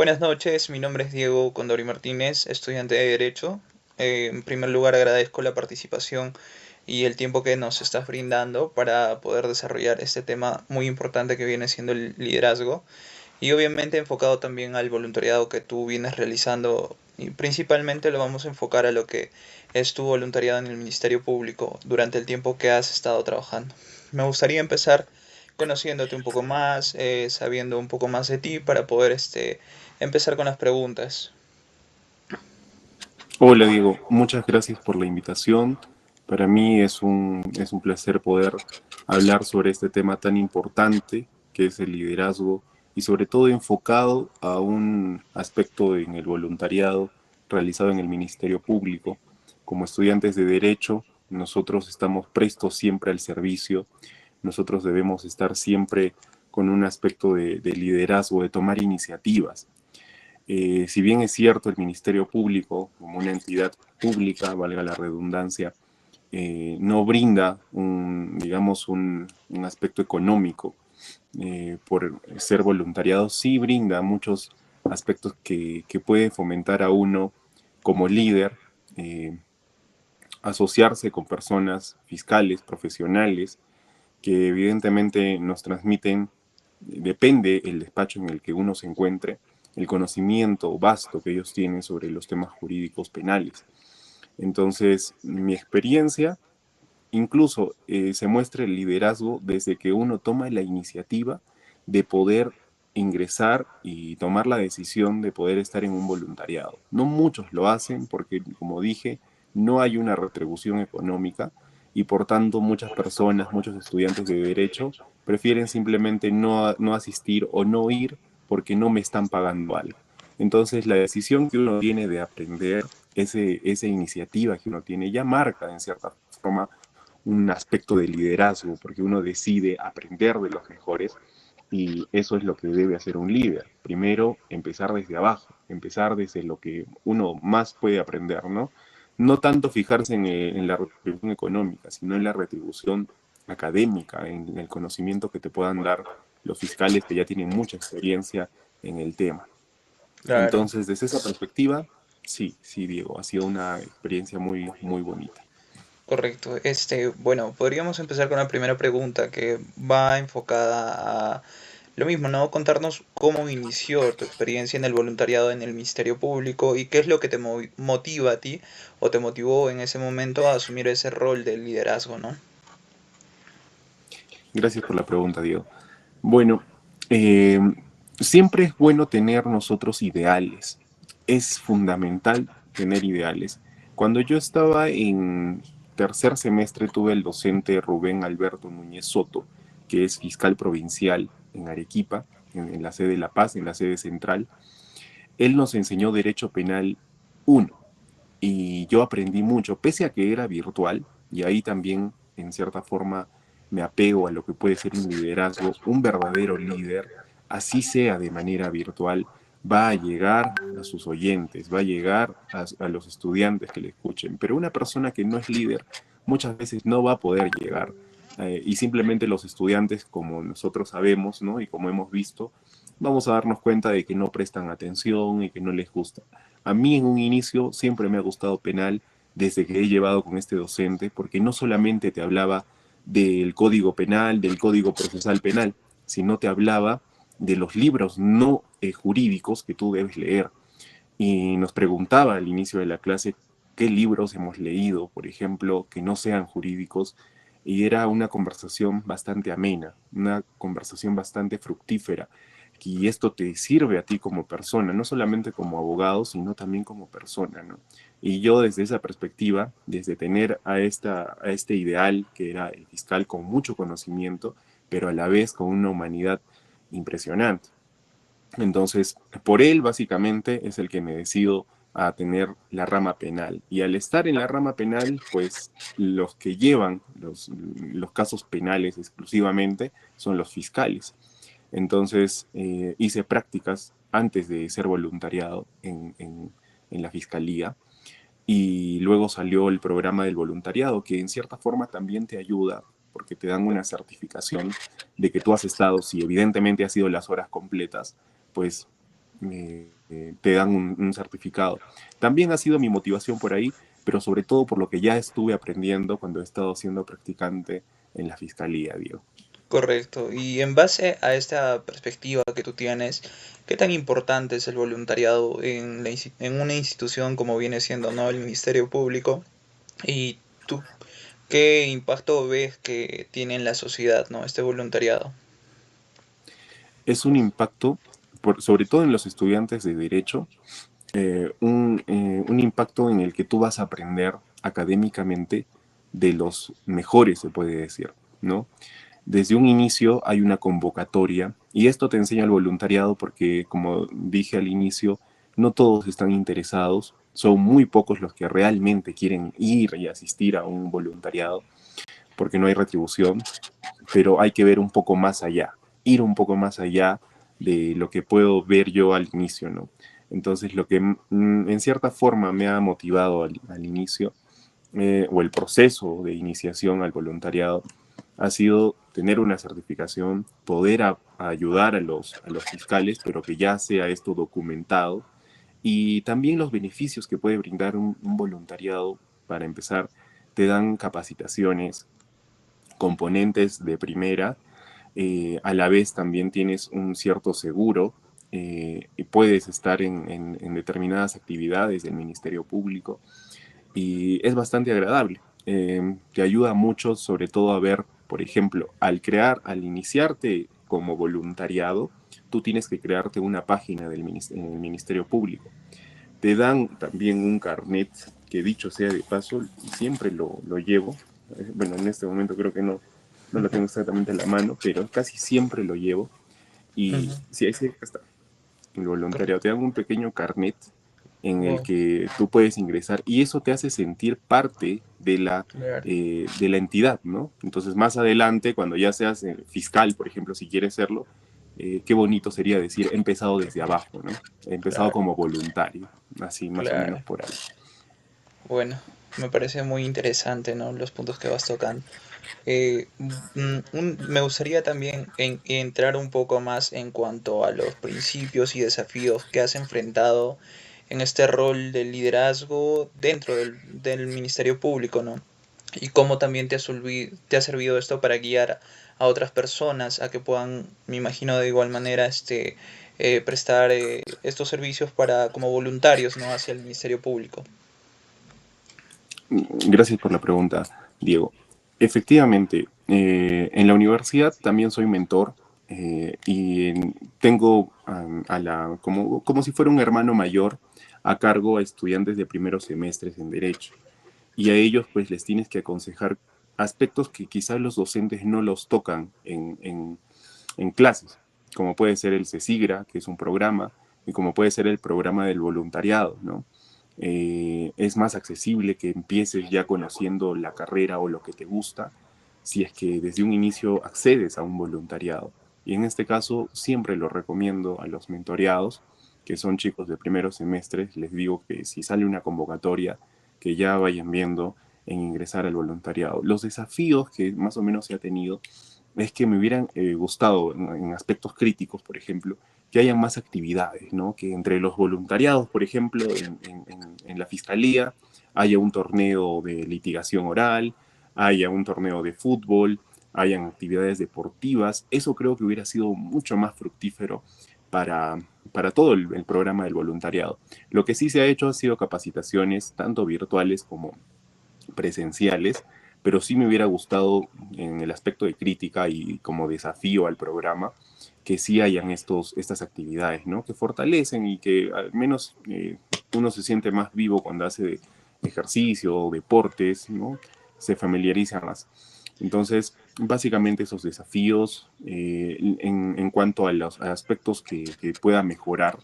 Buenas noches, mi nombre es Diego Condori Martínez, estudiante de Derecho. En primer lugar, agradezco la participación y el tiempo que nos estás brindando para poder desarrollar este tema muy importante que viene siendo el liderazgo y obviamente enfocado también al voluntariado que tú vienes realizando y principalmente lo vamos a enfocar a lo que es tu voluntariado en el Ministerio Público durante el tiempo que has estado trabajando. Me gustaría empezar conociéndote un poco más, sabiendo un poco más de ti para poder empezar con las preguntas. Hola Diego, muchas gracias por la invitación. Para mí es un placer poder hablar sobre este tema tan importante que es el liderazgo y sobre todo enfocado a un aspecto en el voluntariado realizado en el Ministerio Público. Como estudiantes de Derecho, nosotros estamos prestos siempre al servicio, nosotros debemos estar siempre con un aspecto de liderazgo, de tomar iniciativas. Si bien es cierto, el Ministerio Público, como una entidad pública, valga la redundancia, no brinda digamos, un aspecto económico por ser voluntariado, sí brinda muchos aspectos que puede fomentar a uno como líder, eh, asociarse con personas fiscales, profesionales, que evidentemente nos transmiten, depende el despacho en el que uno se encuentre, el conocimiento vasto que ellos tienen sobre los temas jurídicos penales. Entonces, mi experiencia, incluso se muestra el liderazgo desde que uno toma la iniciativa de poder ingresar y tomar la decisión de poder estar en un voluntariado. No muchos lo hacen porque, como dije, no hay una retribución económica y por tanto muchas personas, muchos estudiantes de derecho prefieren simplemente no asistir o no ir porque no me están pagando algo. Entonces la decisión que uno tiene de aprender, esa iniciativa que uno tiene, ya marca en cierta forma un aspecto de liderazgo, porque uno decide aprender de los mejores y eso es lo que debe hacer un líder. Primero, empezar desde abajo, empezar desde lo que uno más puede aprender, ¿no? No tanto fijarse en la retribución económica, sino en la retribución académica, en el conocimiento que te puedan dar los fiscales que ya tienen mucha experiencia en el tema. Claro, Entonces, desde esa perspectiva, sí, sí, Diego, ha sido una experiencia muy, muy bonita. correcto. Bueno, podríamos empezar con la primera pregunta que va enfocada a lo mismo, ¿no? Contarnos cómo inició tu experiencia en el voluntariado en el Ministerio Público y qué es lo que te motiva a ti o te motivó en ese momento a asumir ese rol de liderazgo, ¿no? Gracias por la pregunta, Diego. Bueno, eh, siempre es bueno tener nosotros ideales. Es fundamental tener ideales. Cuando yo estaba en tercer semestre tuve el docente Rubén Alberto Núñez Soto, que es fiscal provincial en Arequipa, en la sede de La Paz, en la sede central. Él nos enseñó Derecho Penal uno y yo aprendí mucho, pese a que era virtual, y ahí también, en cierta forma, me apego a lo que puede ser un liderazgo, un verdadero líder, así sea de manera virtual, va a llegar a sus oyentes, va a llegar a los estudiantes que le escuchen, pero una persona que no es líder muchas veces no va a poder llegar. Y simplemente los estudiantes, como nosotros sabemos, ¿no? Y como hemos visto, vamos a darnos cuenta de que no prestan atención y que no les gusta. A mí en un inicio siempre me ha gustado penal desde que he llevado con este docente, porque no solamente te hablaba del código penal, del código procesal penal, sino te hablaba de los libros no jurídicos que tú debes leer. Y nos preguntaba al inicio de la clase qué libros hemos leído, por ejemplo, que no sean jurídicos, y era una conversación bastante amena, una conversación bastante fructífera, y esto te sirve a ti como persona, no solamente como abogado, sino también como persona, ¿no? Y yo desde esa perspectiva, desde tener a este ideal que era el fiscal con mucho conocimiento, pero a la vez con una humanidad impresionante. Entonces, por él básicamente es el que me decido a tener la rama penal. Y al estar en la rama penal, pues los que llevan los casos penales exclusivamente son los fiscales. Entonces, hice prácticas antes de ser voluntariado en la fiscalía y luego salió el programa del voluntariado, que en cierta forma también te ayuda porque te dan una certificación de que tú has estado, si evidentemente has sido las horas completas, pues te dan un certificado. También ha sido mi motivación por ahí, pero sobre todo por lo que ya estuve aprendiendo cuando he estado siendo practicante en la fiscalía, Diego. Correcto. Y en base a esta perspectiva que tú tienes, ¿qué tan importante es el voluntariado en en una institución como viene siendo, ¿no?, el Ministerio Público? ¿Y tú qué impacto ves que tiene en la sociedad, ¿no?, este voluntariado? Es un impacto, sobre todo en los estudiantes de derecho, un impacto en el que tú vas a aprender académicamente de los mejores, se puede decir, ¿no? Desde un inicio hay una convocatoria y esto te enseña el voluntariado porque, como dije al inicio, no todos están interesados, son muy pocos los que realmente quieren ir y asistir a un voluntariado porque no hay retribución, pero hay que ver un poco más allá, ir un poco más allá de lo que puedo ver yo al inicio, ¿no? Entonces, lo que en cierta forma me ha motivado al inicio, o el proceso de iniciación al voluntariado, ha sido tener una certificación, poder ayudar a los fiscales, pero que ya sea esto documentado, y también los beneficios que puede brindar un voluntariado. Para empezar, te dan capacitaciones, componentes de primera, a la vez también tienes un cierto seguro, y puedes estar en determinadas actividades del Ministerio Público y es bastante agradable. Te ayuda mucho, sobre todo a ver, por ejemplo, al iniciarte como voluntariado, tú tienes que crearte una página en el Ministerio Público. Te dan también un carnet que, dicho sea de paso, siempre lo llevo. Bueno, en este momento creo que no lo tengo exactamente en la mano, pero casi siempre lo llevo. Y Ujú. sí, ahí sí está, el voluntariado. Correcto. Te dan un pequeño carnet en el Wow, que tú puedes ingresar y eso te hace sentir parte claro, de la entidad, ¿no? Entonces, más adelante, cuando ya seas fiscal, por ejemplo, si quieres serlo, qué bonito sería decir, he empezado desde abajo, ¿no? He empezado claro, como voluntario, así más o menos claro. por ahí. Bueno, me parece muy interesante, ¿no?, los puntos que vas tocando. Me gustaría también entrar un poco más en cuanto a los principios y desafíos que has enfrentado en este rol de liderazgo dentro del Ministerio Público, ¿no? Y cómo también te ha servido esto para guiar a otras personas a que puedan, me imagino, de igual manera, prestar estos servicios para como voluntarios, ¿no?, hacia el Ministerio Público. Gracias por la pregunta, Diego. Efectivamente, en la universidad también soy mentor, tengo como si fuera un hermano mayor a cargo a estudiantes de primeros semestres en Derecho. Y a ellos pues les tienes que aconsejar aspectos que quizás los docentes no los tocan en clases, como puede ser el CESIGRA, que es un programa, y como puede ser el programa del voluntariado, ¿no? Es más accesible que empieces ya conociendo la carrera o lo que te gusta, si es que desde un inicio accedes a un voluntariado. Y en este caso siempre lo recomiendo a los mentoreados, que son chicos de primeros semestres, les digo que si sale una convocatoria, que ya vayan viendo en ingresar al voluntariado. Los desafíos que más o menos se ha tenido es que me hubieran gustado en aspectos críticos, por ejemplo, que hayan más actividades, ¿no? Que entre los voluntariados, por ejemplo, en la fiscalía, haya un torneo de litigación oral, haya un torneo de fútbol, hayan actividades deportivas. Eso creo que hubiera sido mucho más fructífero para, para todo el programa del voluntariado. Lo que sí se ha hecho ha sido capacitaciones, tanto virtuales como presenciales, pero sí me hubiera gustado en el aspecto de crítica y como desafío al programa que sí hayan estas actividades, ¿no? Que fortalecen y que al menos uno se siente más vivo cuando hace ejercicio, deportes, ¿no? Se familiariza más. Entonces, básicamente esos desafíos en cuanto a los aspectos que pueda mejorar,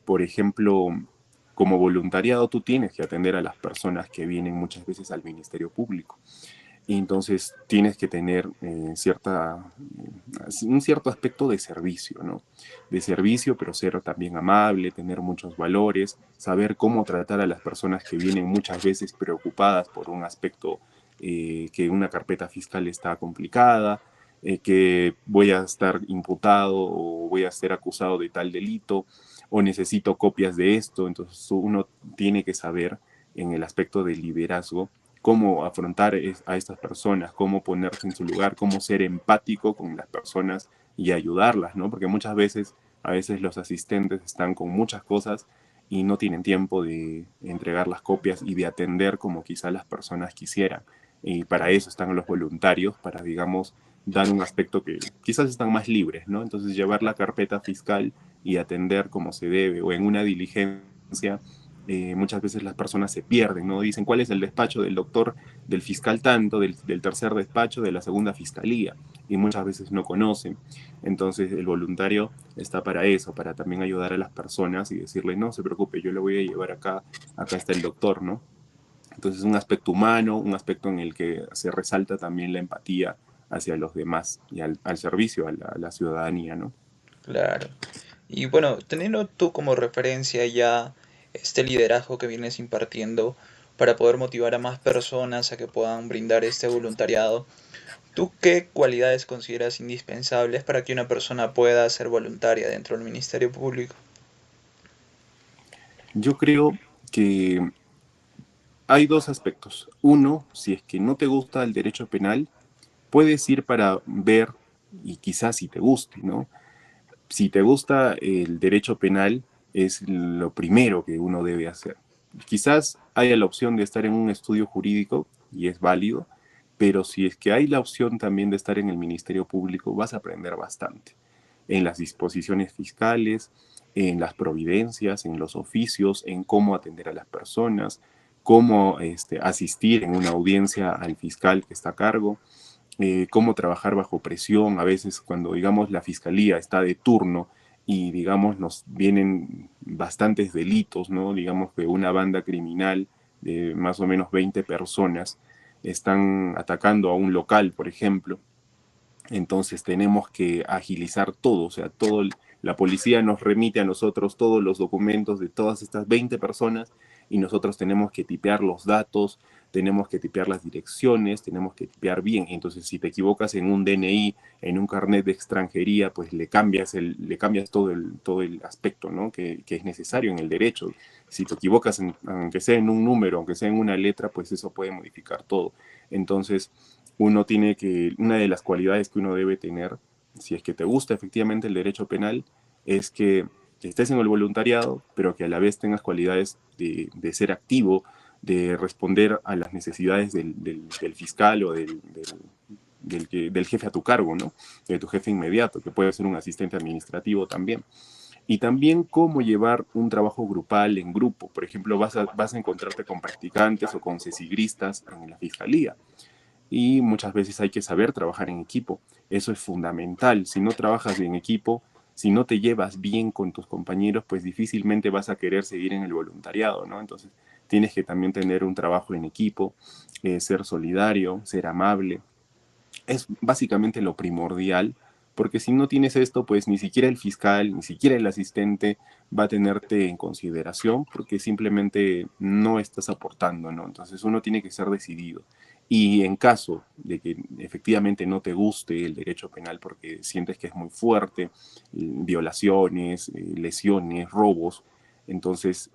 por ejemplo, como voluntariado tú tienes que atender a las personas que vienen muchas veces al Ministerio Público. Y entonces tienes que tener un cierto aspecto de servicio, ¿no? De servicio, pero ser también amable, tener muchos valores, saber cómo tratar a las personas que vienen muchas veces preocupadas por un aspecto que una carpeta fiscal está complicada, que voy a estar imputado o voy a ser acusado de tal delito o necesito copias de esto. Entonces uno tiene que saber en el aspecto del liderazgo cómo afrontar a estas personas, cómo ponerse en su lugar, cómo ser empático con las personas y ayudarlas, ¿no? Porque muchas veces, a veces los asistentes están con muchas cosas y no tienen tiempo de entregar las copias y de atender como quizás las personas quisieran. Y para eso están los voluntarios, para, digamos, dar un aspecto que quizás están más libres, ¿no? Entonces llevar la carpeta fiscal y atender como se debe, o en una diligencia, muchas veces las personas se pierden, ¿no? Dicen cuál es el despacho del doctor, del fiscal tanto, del tercer despacho, de la segunda fiscalía, y muchas veces no conocen. Entonces el voluntario está para eso, para también ayudar a las personas y decirle, no se preocupe, yo le voy a llevar acá, acá está el doctor, ¿no? Entonces un aspecto humano, un aspecto en el que se resalta también la empatía hacia los demás y al servicio a la ciudadanía, ¿no? Claro. Y bueno, teniendo tú como referencia ya este liderazgo que vienes impartiendo para poder motivar a más personas a que puedan brindar este voluntariado, ¿tú qué cualidades consideras indispensables para que una persona pueda ser voluntaria dentro del Ministerio Público? Yo creo que hay dos aspectos. Uno, si es que no te gusta el derecho penal, puedes ir para ver y quizás si te guste, ¿no? Si te gusta el derecho penal, es lo primero que uno debe hacer. Quizás haya la opción de estar en un estudio jurídico y es válido, pero si es que hay la opción también de estar en el Ministerio Público, vas a aprender bastante en las disposiciones fiscales, en las providencias, en los oficios, en cómo atender a las personas, cómo asistir en una audiencia al fiscal que está a cargo, cómo trabajar bajo presión, a veces cuando, digamos, la fiscalía está de turno y, digamos, nos vienen bastantes delitos, ¿no? Digamos que una banda criminal de más o menos 20 personas están atacando a un local, por ejemplo, entonces tenemos que agilizar todo, o sea, la policía nos remite a nosotros todos los documentos de todas estas 20 personas y nosotros tenemos que tipear los datos, tenemos que tipear las direcciones, tenemos que tipear bien. Entonces, si te equivocas en un DNI, en un carnet de extranjería, pues le cambias todo el aspecto, ¿no? Que es necesario en el derecho. Si te equivocas, aunque sea en un número, aunque sea en una letra, pues eso puede modificar todo. Entonces, uno tiene que, una de las cualidades que uno debe tener, si es que te gusta efectivamente el derecho penal, es que estés en el voluntariado, pero que a la vez tengas cualidades de ser activo, de responder a las necesidades del fiscal o del jefe a tu cargo, ¿no? De tu jefe inmediato, que puede ser un asistente administrativo también. Y también cómo llevar un trabajo grupal en grupo. Por ejemplo, vas a encontrarte con practicantes o con cesigristas en la fiscalía y muchas veces hay que saber trabajar en equipo. Eso es fundamental. Si no trabajas en equipo, si no te llevas bien con tus compañeros, pues difícilmente vas a querer seguir en el voluntariado, ¿no? Entonces tienes que también tener un trabajo en equipo, ser solidario, ser amable, es básicamente lo primordial, porque si no tienes esto, pues ni siquiera el fiscal, ni siquiera el asistente va a tenerte en consideración porque simplemente no estás aportando, ¿no? Entonces uno tiene que ser decidido. Y en caso de que efectivamente no te guste el derecho penal porque sientes que es muy fuerte, violaciones, lesiones, robos, entonces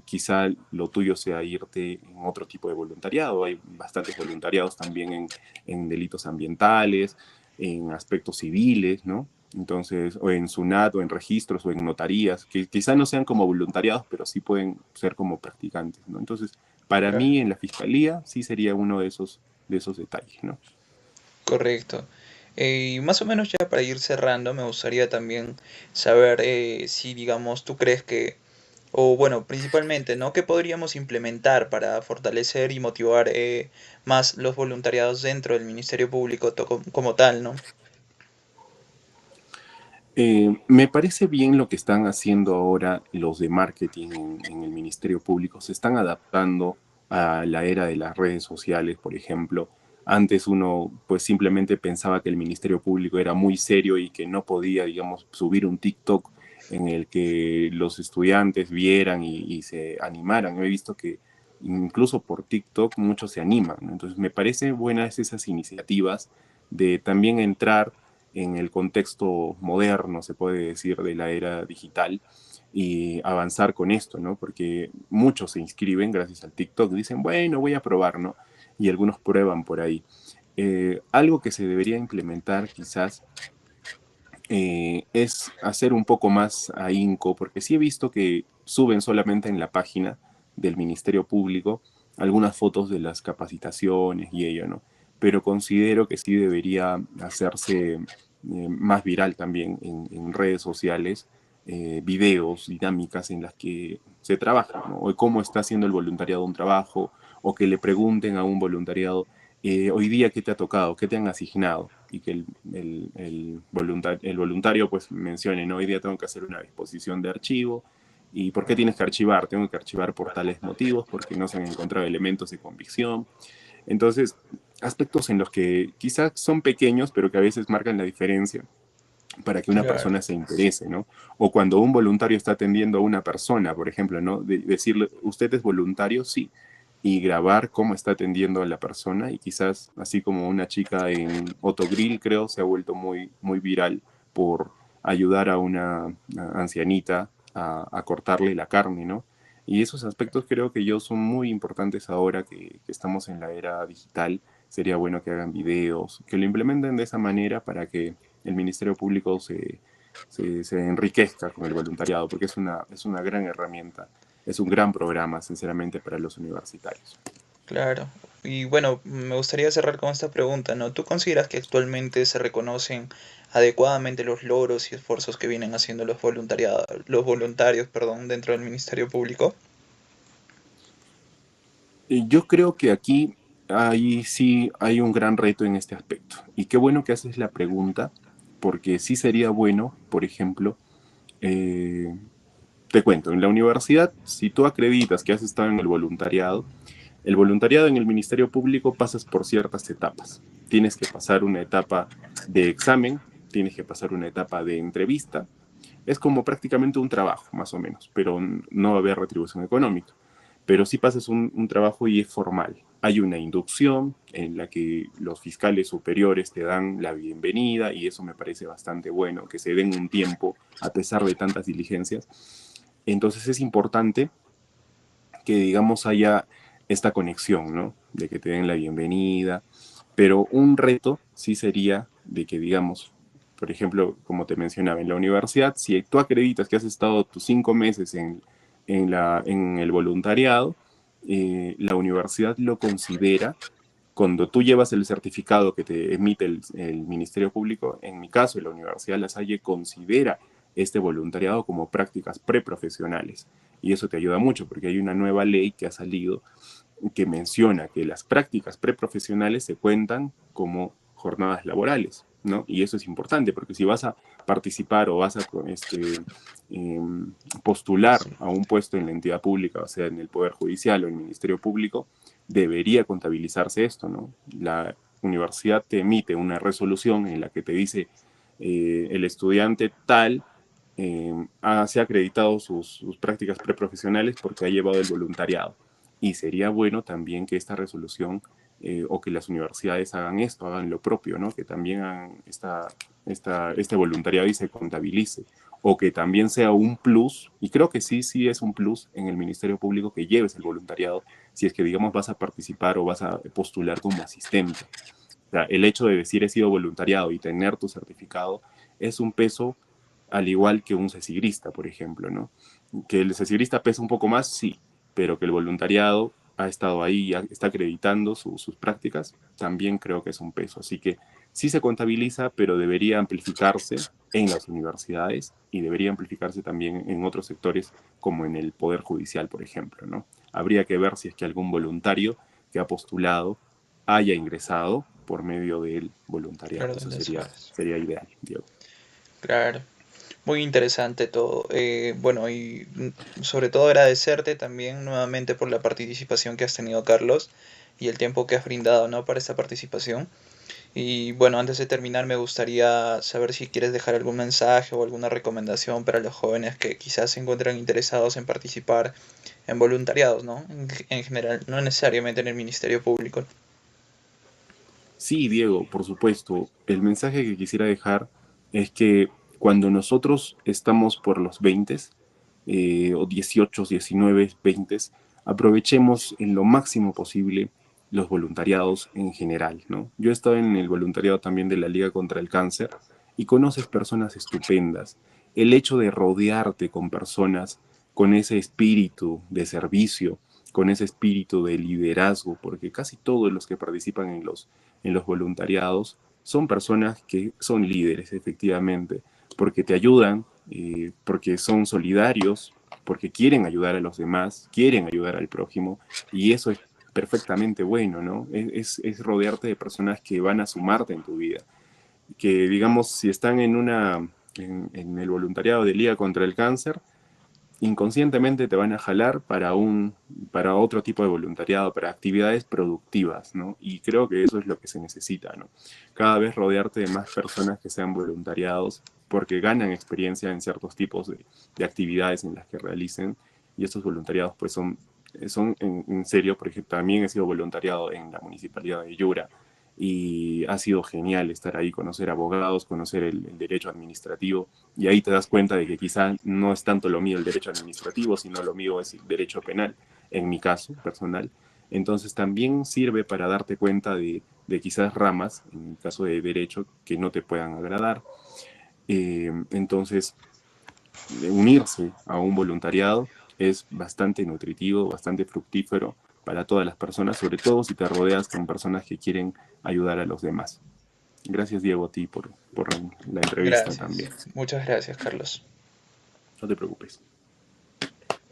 quizá lo tuyo sea irte en otro tipo de voluntariado. Hay bastantes voluntariados también en delitos ambientales, en aspectos civiles, ¿no? Entonces, o en SUNAT, o en registros, o en notarías, que quizá no sean como voluntariados, pero sí pueden ser como practicantes, ¿no? Entonces, para Claro. mí en la fiscalía sí sería uno de esos detalles, ¿no? Correcto. Y más o menos ya para ir cerrando, me gustaría también saber si, digamos, tú crees que, o bueno, principalmente, ¿no? ¿Qué podríamos implementar para fortalecer y motivar más los voluntariados dentro del Ministerio Público como tal, ¿no? Me parece bien lo que están haciendo ahora los de marketing en el Ministerio Público. Se están adaptando a la era de las redes sociales, por ejemplo. Antes uno pues simplemente pensaba que el Ministerio Público era muy serio y que no podía, digamos, subir un TikTok en el que los estudiantes vieran y se animaran. Yo he visto que incluso por TikTok muchos se animan, ¿no? Entonces me parecen buenas esas iniciativas de también entrar en el contexto moderno, se puede decir, de la era digital y avanzar con esto, ¿no? Porque muchos se inscriben gracias al TikTok, dicen, bueno, voy a probar, ¿no? Y algunos prueban por ahí. Algo que se debería implementar quizás es hacer un poco más ahínco, porque sí he visto que suben solamente en la página del Ministerio Público algunas fotos de las capacitaciones y ello, ¿no? Pero considero que sí debería hacerse más viral también en redes sociales, videos, dinámicas en las que se trabaja, ¿no? O cómo está haciendo el voluntariado un trabajo, o que le pregunten a un voluntariado hoy día qué te ha tocado, qué te han asignado, y que el voluntario pues mencione, ¿no? Hoy día tengo que hacer una disposición de archivo, y ¿por qué tienes que archivar? Tengo que archivar por tales motivos, porque no se han encontrado elementos de convicción. Entonces, aspectos en los que quizás son pequeños, pero que a veces marcan la diferencia para que una Claro, persona se interese, ¿no? O cuando un voluntario está atendiendo a una persona, por ejemplo, ¿no? Decirle, ¿usted es voluntario? Sí. Y grabar cómo está atendiendo a la persona, y quizás, así como una chica en Otogril, creo, se ha vuelto muy, muy viral por ayudar a una ancianita a cortarle la carne, ¿no? Y esos aspectos creo que yo son muy importantes ahora que estamos en la era digital. Sería bueno que hagan videos, que lo implementen de esa manera para que el Ministerio Público se enriquezca con el voluntariado, porque es una gran herramienta, es un gran programa, sinceramente, para los universitarios. claro. Y bueno, me gustaría cerrar con esta pregunta, ¿no? ¿Tú consideras que actualmente se reconocen adecuadamente los logros y esfuerzos que vienen haciendo los voluntarios, perdón, dentro del Ministerio Público? Yo creo que aquí ahí sí hay un gran reto en este aspecto. Y qué bueno que haces la pregunta, porque sí sería bueno, por ejemplo, eh, te cuento, en la universidad, si tú acreditas que has estado en el voluntariado en el Ministerio Público pasas por ciertas etapas. Tienes que pasar una etapa de examen, tienes que pasar una etapa de entrevista. Es como prácticamente un trabajo, más o menos, pero no va a haber retribución económica. Pero sí pasas un trabajo y es formal. Hay una inducción en la que los fiscales superiores te dan la bienvenida, y eso me parece bastante bueno, que se den un tiempo a pesar de tantas diligencias. Entonces es importante que, digamos, haya esta conexión, ¿no? De que te den la bienvenida, pero un reto sí sería de que, digamos, por ejemplo, como te mencionaba, en la universidad, si tú acreditas que has estado tus 5 meses en el voluntariado, la universidad lo considera cuando tú llevas el certificado que te emite el Ministerio Público. En mi caso, la Universidad La Salle considera este voluntariado como prácticas preprofesionales. Y eso te ayuda mucho porque hay una nueva ley que ha salido que menciona que las prácticas preprofesionales se cuentan como jornadas laborales, ¿no? Y eso es importante porque si vas a participar o vas a eh, postular Sí. a un puesto en la entidad pública, o sea, en el Poder Judicial o en el Ministerio Público, debería contabilizarse esto, ¿no? La universidad te emite una resolución en la que te dice el estudiante tal se ha acreditado sus prácticas preprofesionales porque ha llevado el voluntariado. Y sería bueno también que esta resolución o que las universidades hagan esto, hagan lo propio, ¿no? Que también hagan este voluntariado y se contabilice. O que también sea un plus, y creo que sí, sí es un plus en el Ministerio Público que lleves el voluntariado, si es que, digamos, vas a participar o vas a postular como asistente. O sea, el hecho de decir he sido voluntariado y tener tu certificado es un peso al igual que un cesigrista, por ejemplo, ¿no? Que el cesigrista pesa un poco más, sí, pero que el voluntariado ha estado ahí y está acreditando sus prácticas, también creo que es un peso. Así que sí se contabiliza, pero debería amplificarse en las universidades y debería amplificarse también en otros sectores, como en el Poder Judicial, por ejemplo, ¿no? Habría que ver si es que algún voluntario que ha postulado haya ingresado por medio del voluntariado. Claro, de Eso las sería, horas. sería ideal, Diego. Claro. Muy interesante todo. Bueno, y sobre todo agradecerte también nuevamente por la participación que has tenido, Carlos, y el tiempo que has brindado, ¿no? Para esta participación. Y bueno, antes de terminar, me gustaría saber si quieres dejar algún mensaje o alguna recomendación para los jóvenes que quizás se encuentran interesados en participar en voluntariados, ¿no? En general, no necesariamente en el Ministerio Público. Sí, Diego, por supuesto. El mensaje que quisiera dejar es que cuando nosotros estamos por los 20, o 18, 19, 20, aprovechemos en lo máximo posible los voluntariados en general, ¿no? Yo he estado en el voluntariado también de la Liga contra el Cáncer y conoces personas estupendas. El hecho de rodearte con personas con ese espíritu de servicio, con ese espíritu de liderazgo, porque casi todos los que participan en los voluntariados son personas que son líderes, efectivamente, porque te ayudan, porque son solidarios, porque quieren ayudar a los demás, quieren ayudar al prójimo, y eso es perfectamente bueno, ¿no? Es rodearte de personas que van a sumarte en tu vida, que digamos, si están en el voluntariado de Liga contra el Cáncer, inconscientemente te van a jalar para otro tipo de voluntariado, para actividades productivas, ¿no? Y creo que eso es lo que se necesita, ¿no? Cada vez rodearte de más personas que sean voluntariados, porque ganan experiencia en ciertos tipos de actividades en las que realicen, y estos voluntariados pues son en serio. Por ejemplo, también he sido voluntariado en la Municipalidad de Yura, y ha sido genial estar ahí, conocer abogados, conocer el derecho administrativo, y ahí te das cuenta de que quizá no es tanto lo mío el derecho administrativo, sino lo mío es el derecho penal, en mi caso personal. Entonces también sirve para darte cuenta de quizás ramas, en el caso de derecho, que no te puedan agradar. Entonces, unirse a un voluntariado es bastante nutritivo, bastante fructífero para todas las personas, sobre todo si te rodeas con personas que quieren ayudar a los demás. Gracias, Diego, a ti por la entrevista también. Gracias. Muchas gracias, Carlos. No te preocupes.